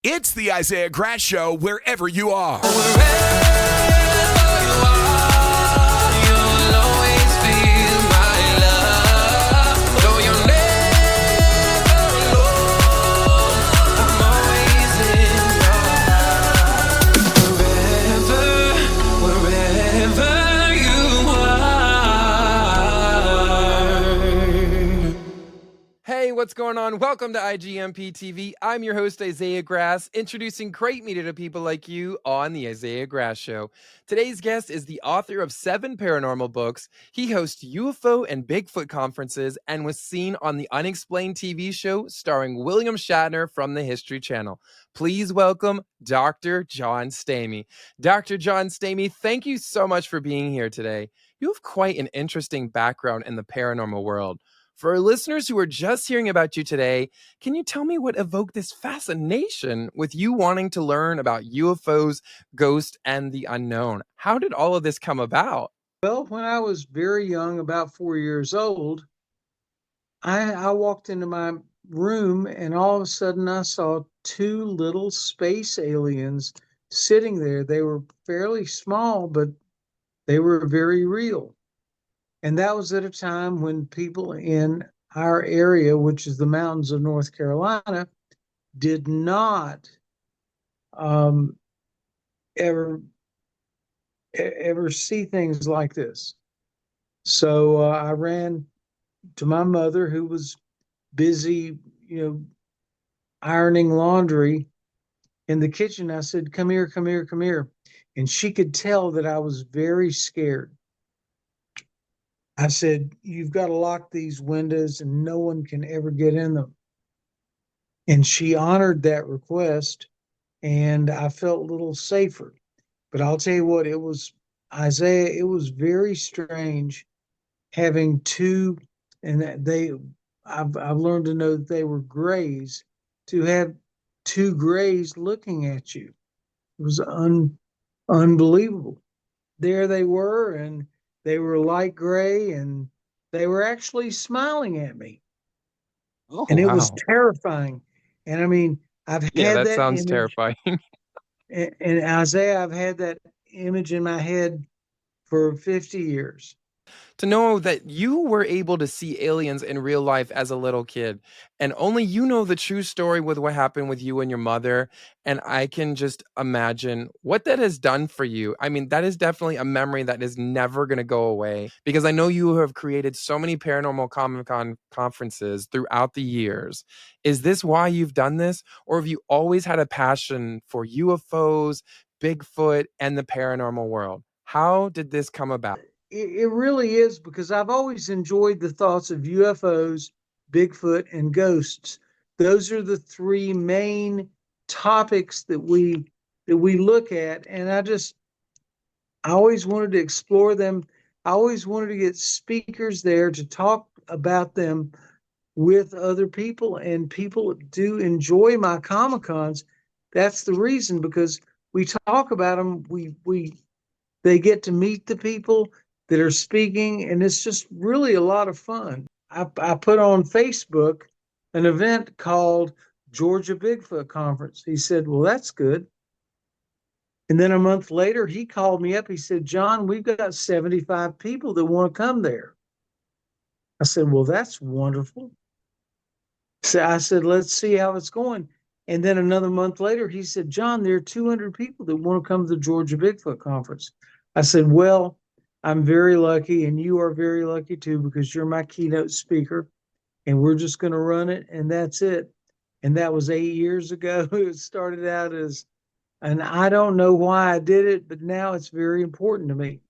It's the Isaiah Grass Show wherever you are. Hey, what's going on? Welcome to IGMP TV. I'm your host, Isaiah Grass, introducing great media to people like you on the Isaiah Grass Show. Today's guest is the author of 7 paranormal books. He hosts UFO and Bigfoot conferences and was seen on the UnXplained TV show starring William Shatner from the History Channel. Please welcome Dr. John Stamey. Dr. John Stamey, thank you so much for being here today. You have quite an interesting background in the paranormal world. For our listeners who are just hearing about you today, can you tell me what evoked this fascination with you wanting to learn about UFOs, ghosts, and the unknown? How did all of this come about? Well, when I was very young, about 4 years old, I walked into my room and all of a sudden I saw 2 little space aliens sitting there. They were fairly small, but they were very real. And that was at a time when people in our area, which is the mountains of North Carolina, did not ever see things like this. So I ran to my mother, who was busy, ironing laundry in the kitchen. I said, "Come here, come here, come here." And she could tell that I was very scared. I said, "You've got to lock these windows and no one can ever get in them." And she honored that request, and I felt a little safer. But I'll tell you what, it was, Isaiah, it was very strange having 2, and I've learned to know that they were grays, to have 2 grays looking at you. It was unbelievable. There they were, and they were light gray, and they were actually smiling at me. Oh, and it wow. was terrifying. And I mean, I've Yeah, had that that sounds image, terrifying. and Isaiah, I've had that image in my head for 50 years. To know that you were able to see aliens in real life as a little kid, and only you know the true story with what happened with you and your mother. And I can just imagine what that has done for you. I mean, that is definitely a memory that is never going to go away, because I know you have created so many paranormal Comic-Con conferences throughout the years. Is this why you've done this? Or have you always had a passion for UFOs, Bigfoot, and the paranormal world? How did this come about? It really is, because I've always enjoyed the thoughts of UFOs, Bigfoot, and ghosts. Those are the 3 main topics that we look at, and I always wanted to explore them. I always wanted to get speakers there to talk about them with other people, and people do enjoy my Comic-Cons. That's the reason, because we talk about them. They get to meet the people that are speaking, and it's just really a lot of fun. I put on Facebook an event called Georgia Bigfoot Conference. He said, "Well, that's good." And then a month later, he called me up. He said, "John, we've got 75 people that want to come there." I said, "Well, that's wonderful." So I said, "Let's see how it's going." And then another month later, he said, "John, there are 200 people that want to come to the Georgia Bigfoot Conference." I said, "Well, I'm very lucky, and you are very lucky too, because you're my keynote speaker, and we're just going to run it, and that's it." And that was 8 years ago. It started out as, and I don't know why I did it, but now it's very important to me.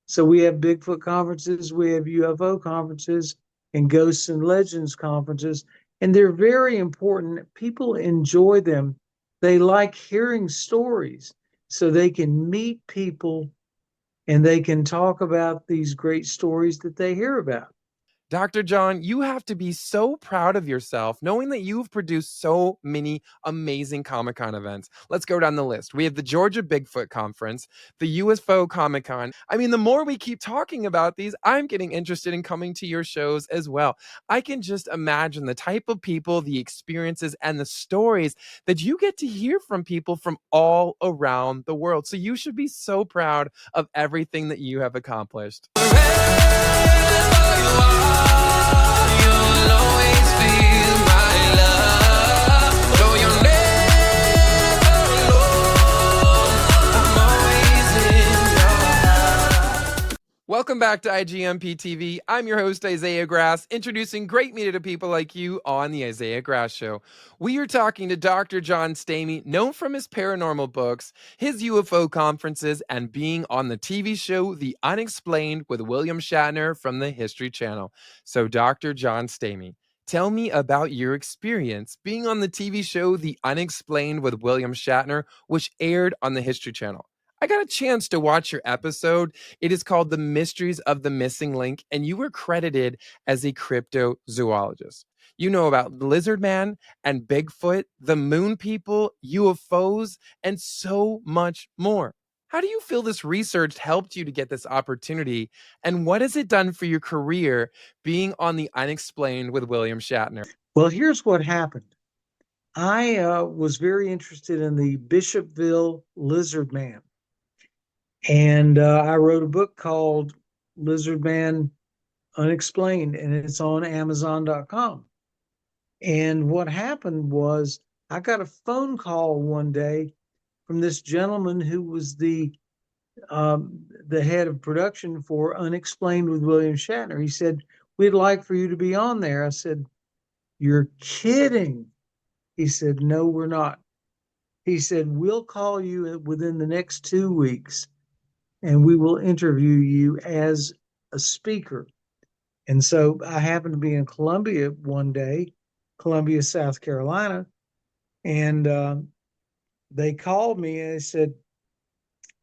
So we have Bigfoot conferences, we have UFO conferences, and Ghosts and Legends conferences, and they're very important. People enjoy them. They like hearing stories, so they can meet people and they can talk about these great stories that they hear about. Dr. John, you have to be so proud of yourself knowing that you've produced so many amazing Comic-Con events. Let's go down the list. We have the Georgia Bigfoot Conference, the UFO Comic-Con. I mean, the more we keep talking about these, I'm getting interested in coming to your shows as well. I can just imagine the type of people, the experiences, and the stories that you get to hear from people from all around the world. So you should be so proud of everything that you have accomplished. Welcome back to IGMP TV. I'm your host, Isaiah Grass, introducing great media to people like you on the Isaiah Grass Show. We are talking to Dr. John Stamey, known from his paranormal books, his UFO conferences, and being on the TV show The UnXplained with William Shatner from the History Channel. So, Dr. John Stamey, tell me about your experience being on the TV show The UnXplained with William Shatner, which aired on the History Channel. I got a chance to watch your episode. It is called The Mysteries of the Missing Link, and you were credited as a cryptozoologist. You know about Lizard Man and Bigfoot, the moon people, UFOs, and so much more. How do you feel this research helped you to get this opportunity, and what has it done for your career being on The UnXplained with William Shatner? Well, here's what happened. I was very interested in the Bishopville Lizard Man. And I wrote a book called Lizard Man Unexplained, and it's on Amazon.com. And what happened was I got a phone call one day from this gentleman who was the head of production for Unexplained with William Shatner. He said, "We'd like for you to be on there." I said, "You're kidding." He said, "No, we're not." He said, "We'll call you within the next 2 weeks, and we will interview you as a speaker." And so I happened to be in Columbia one day, Columbia, South Carolina, and they called me and they said,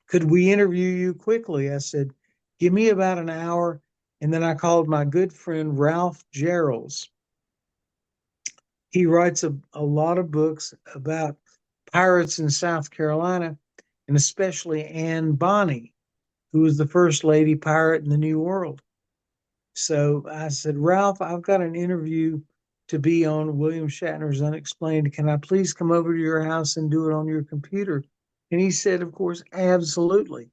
"Could we interview you quickly?" I said, "Give me about an hour." And then I called my good friend Ralph Gerrels. He writes a lot of books about pirates in South Carolina, and especially Anne Bonny, who was the first lady pirate in the New World. So I said, "Ralph, I've got an interview to be on William Shatner's Unexplained. Can I please come over to your house and do it on your computer?" And he said, "Of course, absolutely."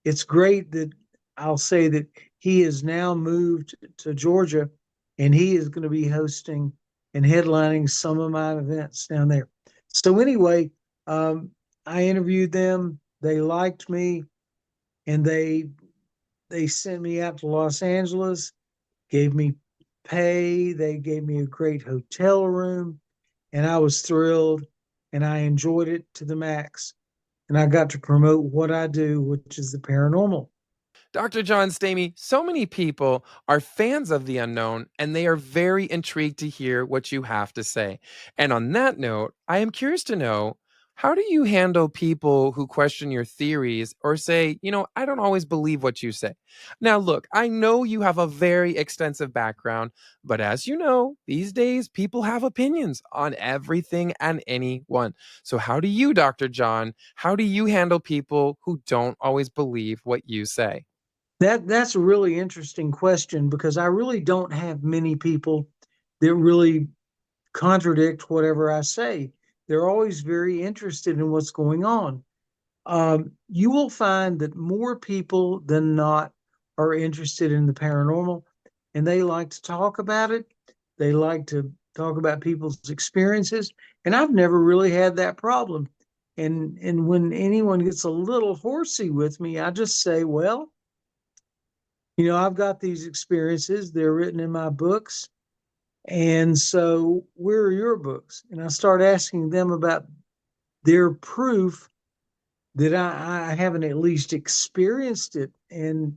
It's great that I'll say that he has now moved to Georgia, and he is going to be hosting and headlining some of my events down there. So anyway, I interviewed them. They liked me, and they sent me out to Los Angeles, gave me pay. They gave me a great hotel room, and I was thrilled, and I enjoyed it to the max. And I got to promote what I do, which is the paranormal. Dr. John Stamey, so many people are fans of the unknown, and they are very intrigued to hear what you have to say. And on that note, I am curious to know, how do you handle people who question your theories or say, I don't always believe what you say? Now, look, I know you have a very extensive background, but as you know, these days people have opinions on everything and anyone. So how do you, Dr. John, how do you handle people who don't always believe what you say? That's a really interesting question, because I really don't have many people that really contradict whatever I say. They're always very interested in what's going on. You will find that more people than not are interested in the paranormal, and they like to talk about it. They like to talk about people's experiences, and I've never really had that problem. And when anyone gets a little horsey with me, I just say, "Well, I've got these experiences. They're written in my books. And so where are your books?" And I start asking them about their proof that I haven't at least experienced it. And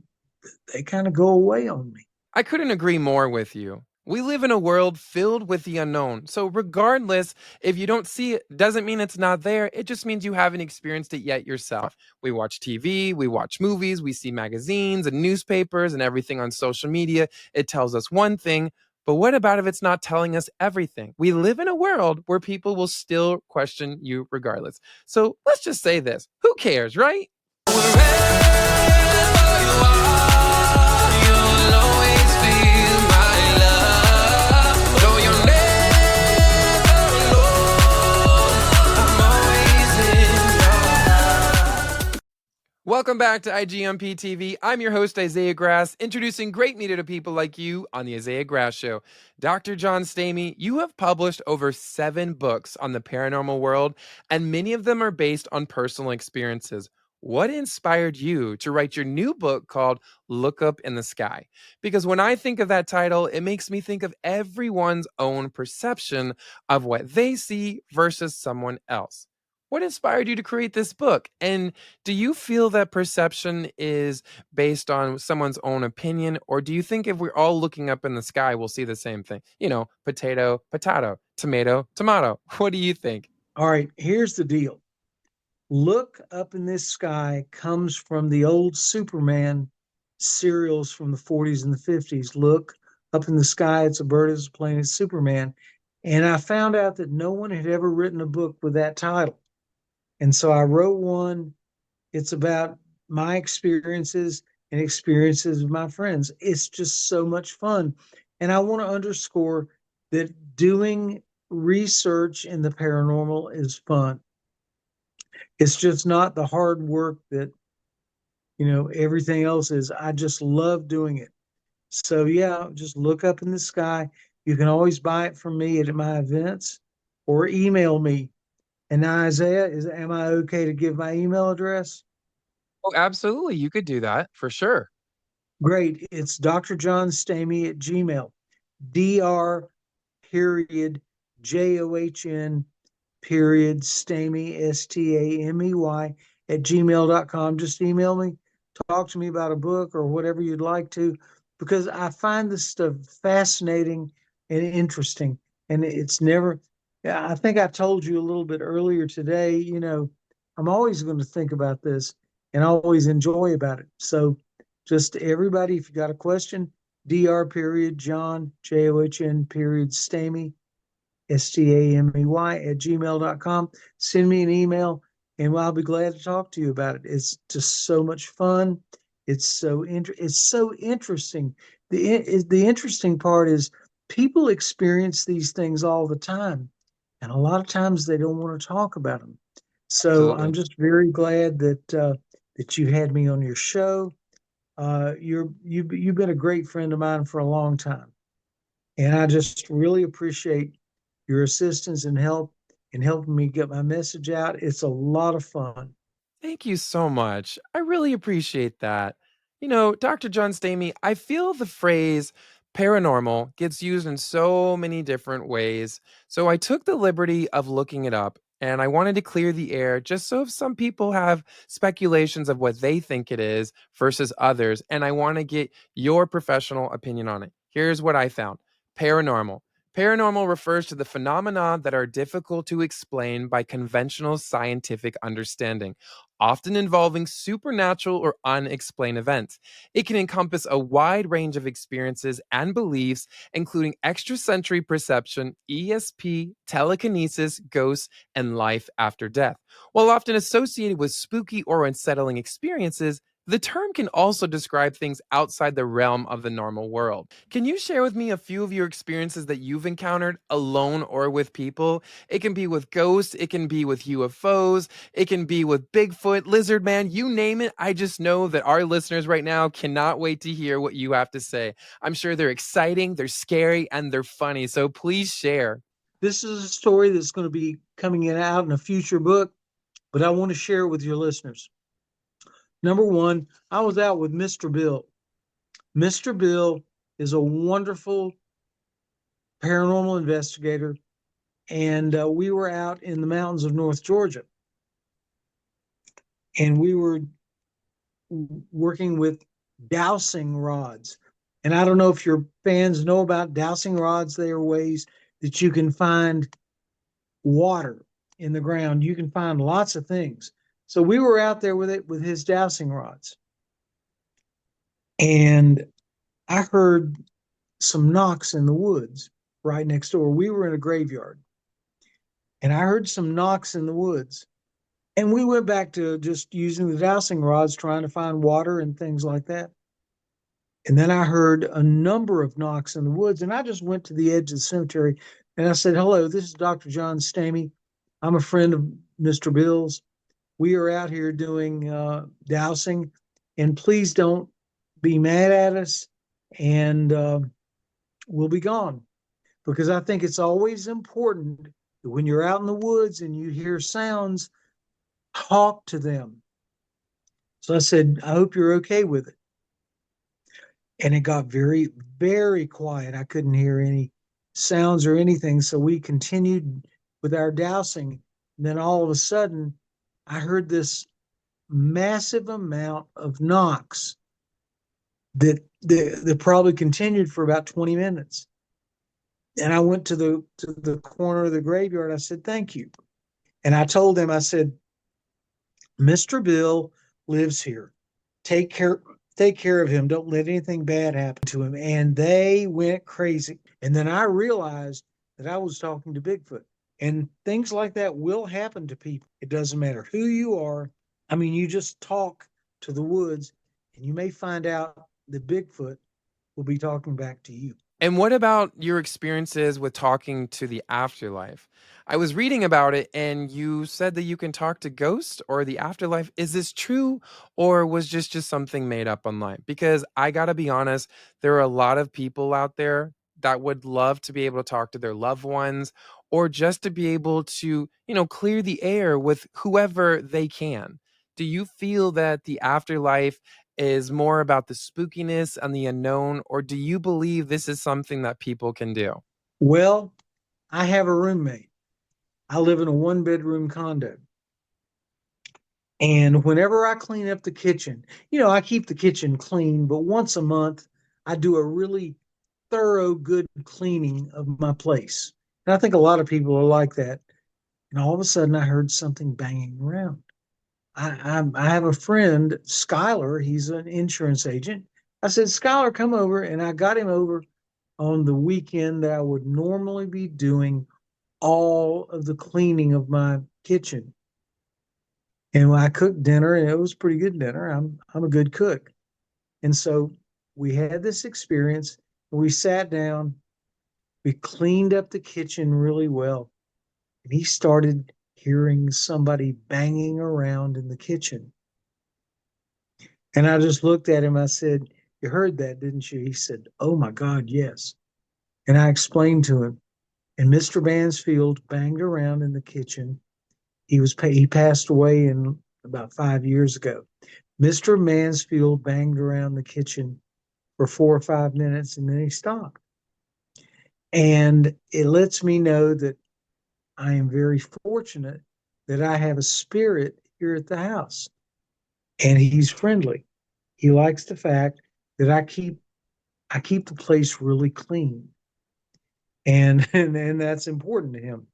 they kind of go away on me. I couldn't agree more with you. We live in a world filled with the unknown. So, regardless, if you don't see it, doesn't mean it's not there. It just means you haven't experienced it yet yourself. We watch TV, we watch movies, we see magazines and newspapers and everything on social media. It tells us one thing, but what about if it's not telling us everything? We live in a world where people will still question you regardless. So, let's just say this: who cares, right? Welcome back to IGMP TV. I'm your host, Isaiah Grass, introducing great media to people like you on the Isaiah Grass Show. Dr. John Stamey, you have published over 7 books on the paranormal world, and many of them are based on personal experiences. What inspired you to write your new book called Look Up in the Sky? Because when I think of that title, it makes me think of everyone's own perception of what they see versus someone else. What inspired you to create this book? And do you feel that perception is based on someone's own opinion, or do you think if we're all looking up in the sky, we'll see the same thing? You know, potato, potato, tomato, tomato. What do you think? All right, here's the deal. Look Up in This Sky comes from the old Superman serials from the 40s and the 50s. Look up in the sky, it's a bird, it's a plane, it's Superman. And I found out that no one had ever written a book with that title. And so I wrote one. It's about my experiences and experiences of my friends. It's just so much fun. And I want to underscore that doing research in the paranormal is fun. It's just not the hard work that, everything else is. I just love doing it. So yeah, just look up in the sky. You can always buy it from me at my events or email me. And now, Isaiah, am I okay to give my email address? Oh, absolutely. You could do that for sure. Great. It's Dr. John Stamey at Gmail. Dr. period JOHN period Stamey STAMEY at gmail.com. Just email me, talk to me about a book or whatever you'd like to, because I find this stuff fascinating and interesting. And it's never, I think I told you a little bit earlier today, I'm always going to think about this and always enjoy about it. So just everybody, if you got a question, Dr. period John JOHN period Stamey STAMEY at gmail.com. Send me an email and I'll be glad to talk to you about it. It's just so much fun. It's so interesting. The interesting part is people experience these things all the time, and a lot of times they don't want to talk about them. So Absolutely. I'm just very glad that you had me on your show. You've been a great friend of mine for a long time, and I just really appreciate your assistance and help in helping me get my message out. It's a lot of fun. Thank you so much. I really appreciate that. You know, Dr. John Stamey, I feel the phrase paranormal gets used in so many different ways. So I took the liberty of looking it up and I wanted to clear the air just so if some people have speculations of what they think it is versus others. And I want to get your professional opinion on it. Here's what I found: paranormal. Paranormal refers to the phenomena that are difficult to explain by conventional scientific understanding, often involving supernatural or unexplained events. It can encompass a wide range of experiences and beliefs, including extrasensory perception, ESP, telekinesis, ghosts, and life after death. While often associated with spooky or unsettling experiences, the term can also describe things outside the realm of the normal world. Can you share with me a few of your experiences that you've encountered alone or with people? It can be with ghosts, it can be with UFOs, it can be with Bigfoot, Lizard Man, you name it. I just know that our listeners right now cannot wait to hear what you have to say. I'm sure they're exciting, they're scary, and they're funny. So please share. This is a story that's going to be coming out in a future book, but I want to share it with your listeners. Number one, I was out with Mr. Bill. Mr. Bill is a wonderful paranormal investigator, and we were out in the mountains of North Georgia, and we were working with dowsing rods. And I don't know if your fans know about dowsing rods. They are ways that you can find water in the ground. You can find lots of things. So we were out there with it with his dowsing rods. And I heard some knocks in the woods right next door. We were in a graveyard. And I heard some knocks in the woods. And we went back to just using the dowsing rods, trying to find water and things like that. And then I heard a number of knocks in the woods. And I just went to the edge of the cemetery and I said, "Hello, this is Dr. John Stamey. I'm a friend of Mr. Bill's. We are out here doing dowsing. And please don't be mad at us. And we'll be gone." Because I think it's always important that when you're out in the woods and you hear sounds, talk to them. So I said, "I hope you're okay with it." And it got very, very quiet. I couldn't hear any sounds or anything. So we continued with our dowsing. And then all of a sudden, I heard this massive amount of knocks that probably continued for about 20 minutes. And I went to the corner of the graveyard. I said, "Thank you." And I told them, I said, "Mr. Bill lives here. Take care of him. Don't let anything bad happen to him." And they went crazy. And then I realized that I was talking to Bigfoot. And things like that will happen to people. It doesn't matter who you are. I mean, you just talk to the woods and you may find out that Bigfoot will be talking back to you. And what about your experiences with talking to the afterlife? I was reading about it and you said that you can talk to ghosts or the afterlife. Is this true or was just something made up online? Because I got to be honest, there are a lot of people out there that would love to be able to talk to their loved ones or just to be able to, clear the air with whoever they can. Do you feel that the afterlife is more about the spookiness and the unknown, or do you believe this is something that people can do? Well, I have a roommate. I live in a 1-bedroom condo. And whenever I clean up the kitchen, I keep the kitchen clean, but once a month, I do a really thorough, good cleaning of my place. And I think a lot of people are like that. And all of a sudden, I heard something banging around. I have a friend, Skylar. He's an insurance agent. I said, "Skylar, come over." And I got him over on the weekend that I would normally be doing all of the cleaning of my kitchen. And I cooked dinner, and it was pretty good dinner. I'm a good cook. And so we had this experience. We sat down, we cleaned up the kitchen really well. And he started hearing somebody banging around in the kitchen. And I just looked at him. I said, "You heard that, didn't you?" He said, "Oh my God, yes." And I explained to him. And Mr. Mansfield banged around in the kitchen. He passed away in about 5 years ago. Mr. Mansfield banged around the kitchen for 4 or 5 minutes and then he stopped. And it lets me know that I am very fortunate that I have a spirit here at the house. And he's friendly. He likes the fact that I keep the place really clean. And that's important to him.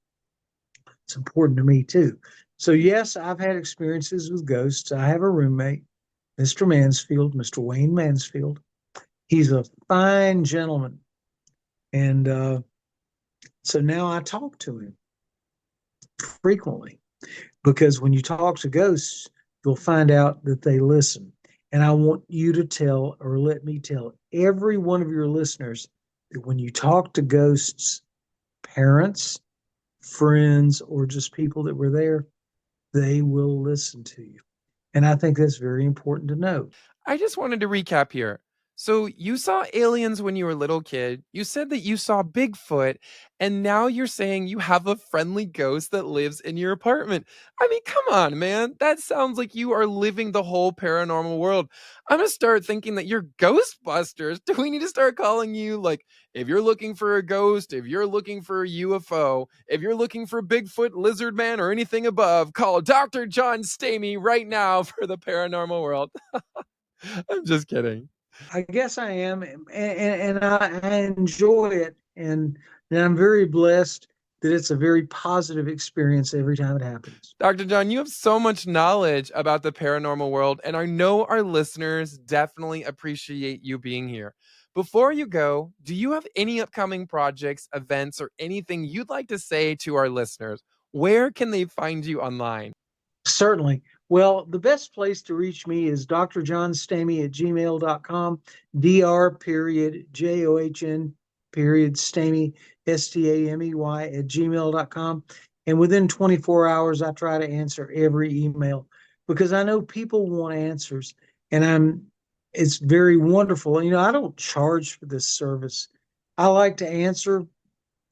It's important to me too. So yes, I've had experiences with ghosts. I have a roommate, Mr. Mansfield, Mr. Wayne Mansfield. He's a fine gentleman. And so now I talk to him frequently because when you talk to ghosts, you'll find out that they listen. And I want you to tell, or let me tell every one of your listeners that when you talk to ghosts, parents, friends, or just people that were there, they will listen to you. And I think that's very important to know. I just wanted to recap here. So you saw aliens when you were a little kid. You said that you saw Bigfoot, and now you're saying you have a friendly ghost that lives in your apartment. I mean, come on, man. That sounds like you are living the whole paranormal world. I'm gonna start thinking that you're Ghostbusters. Do we need to start calling you like if you're looking for a ghost, if you're looking for a UFO, if you're looking for Bigfoot, Lizard Man, or anything above, call Dr. John Stamey right now for the paranormal world. I'm just kidding. I guess I am, and I enjoy it, and I'm very blessed that it's a very positive experience every time it happens. Dr. John, you have so much knowledge about the paranormal world, and I know our listeners definitely appreciate you being here. Before you go, do you have any upcoming projects, events, or anything you'd like to say to our listeners? Where can they find you online? Certainly. Well, the best place to reach me is drjohnstamey@gmail.com, John Stamey, Stamey@gmail.com. And within 24 hours, I try to answer every email because I know people want answers. And it's very wonderful. I don't charge for this service. I like to answer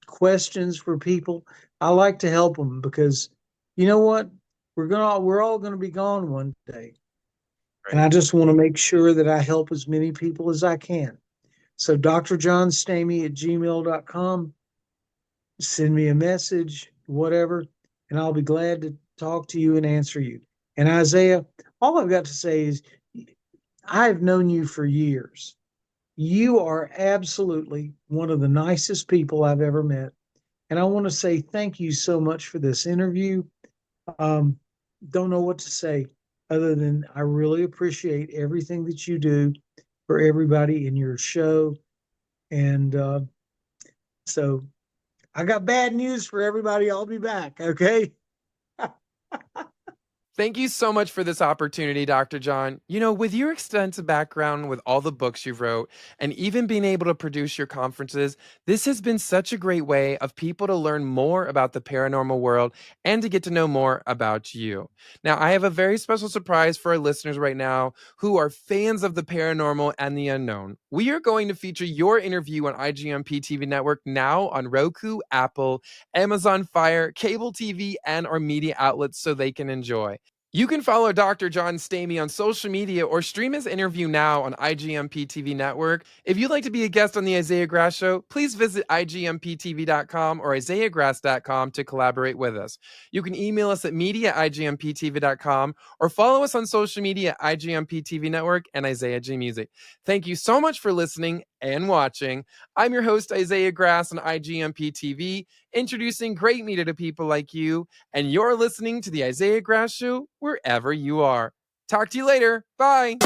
questions for people. I like to help them because you know what? We're all gonna be gone one day. And I just want to make sure that I help as many people as I can. So drjohnstamey@gmail.com, send me a message, whatever, and I'll be glad to talk to you and answer you. And Isaiah, all I've got to say is I've known you for years. You are absolutely one of the nicest people I've ever met. And I want to say thank you so much for this interview. Don't know what to say other than I really appreciate everything that you do for everybody in your show. And so I got bad news for everybody. I'll be back. Okay. Thank you so much for this opportunity, Dr. John. With your extensive background, with all the books you've wrote, and even being able to produce your conferences, this has been such a great way of people to learn more about the paranormal world and to get to know more about you. Now, I have a very special surprise for our listeners right now who are fans of the paranormal and the unknown. We are going to feature your interview on IGMP TV network now on Roku, Apple, Amazon Fire, cable TV, and our media outlets so they can enjoy. You can follow Dr. John Stamey on social media or stream his interview now on IGMP TV network. If you'd like to be a guest on the Isaiah Grass Show, please visit IGMPTV.com or IsaiahGrass.com to collaborate with us. You can email us at media@IGMPTV.com or follow us on social media at IGMP TV network and Isaiah G Music. Thank you so much for listening and watching. I'm your host, Isaiah Grass on IGMP TV, introducing great media to people like you, and you're listening to the Isaiah Grass Show wherever you are. Talk to you later. Bye.